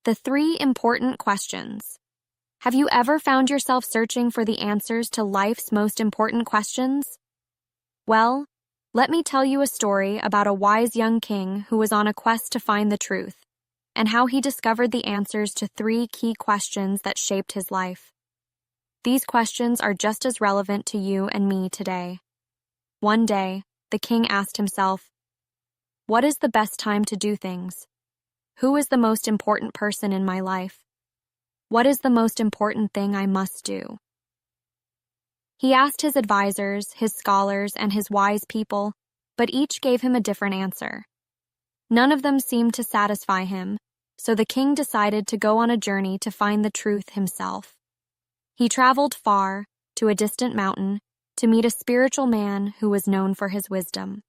The 3 important questions. Have you ever found yourself searching for the answers to life's most important questions? Well, let me tell you a story about a wise young king who was on a quest to find the truth, and how he discovered the answers to 3 key questions that shaped his life. These questions are just as relevant to you and me today. One day, the king asked himself, "What is the best time to do things? Who is the most important person in my life? What is the most important thing I must do?" He asked his advisors, his scholars, and his wise people, but each gave him a different answer. None of them seemed to satisfy him, so the king decided to go on a journey to find the truth himself. He traveled far, to a distant mountain, to meet a spiritual man who was known for his wisdom.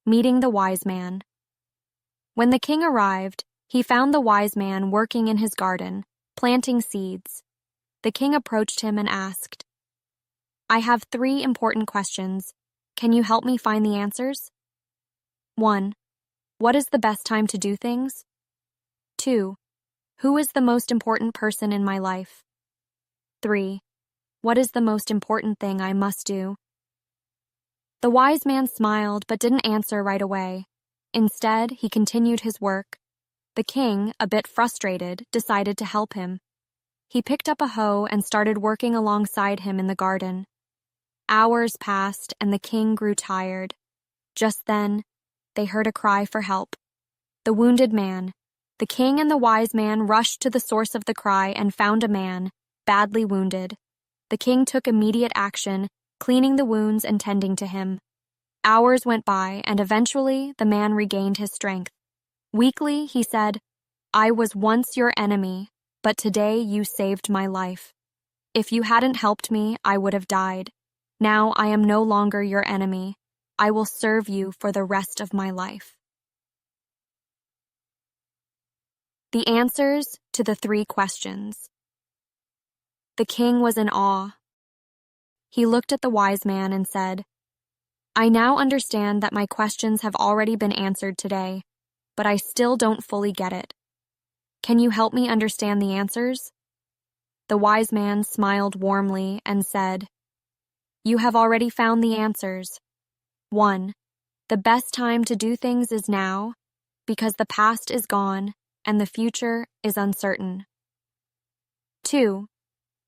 Meeting the wise man. When the king arrived, he found the wise man working in his garden, planting seeds. The king approached him and asked, "I have 3 important questions. Can you help me find the answers?" 1. What is the best time to do things? 2. Who is the most important person in my life? 3. What is the most important thing I must do? The wise man smiled but didn't answer right away. Instead, he continued his work. The king, a bit frustrated, decided to help him. He picked up a hoe and started working alongside him in the garden. Hours passed and the king grew tired. Just then, they heard a cry for help. The wounded man. The king and the wise man rushed to the source of the cry and found a man, badly wounded. The king took immediate action, cleaning the wounds and tending to him. Hours went by, and eventually the man regained his strength. Weakly, he said, "I was once your enemy, but today you saved my life. If you hadn't helped me, I would have died. Now I am no longer your enemy. I will serve you for the rest of my life." The answers to the 3 questions. The king was in awe. He looked at the wise man and said, "I now understand that my questions have already been answered today, but I still don't fully get it. Can you help me understand the answers?" The wise man smiled warmly and said, "You have already found the answers. 1. The best time to do things is now, because the past is gone and the future is uncertain. 2.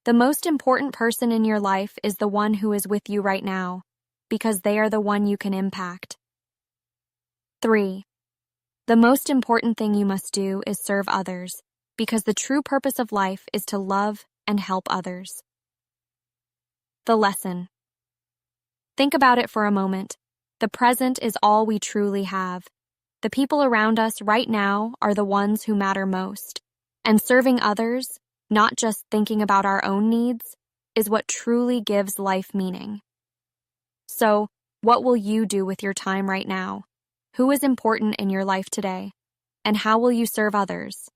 The most important person in your life is the one who is with you right now, because they are the one you can impact. 3. The most important thing you must do is serve others, because the true purpose of life is to love and help others." The lesson. Think about it for a moment. The present is all we truly have. The people around us right now are the ones who matter most, and serving others, not just thinking about our own needs, is what truly gives life meaning. So, what will you do with your time right now? Who is important in your life today? And how will you serve others?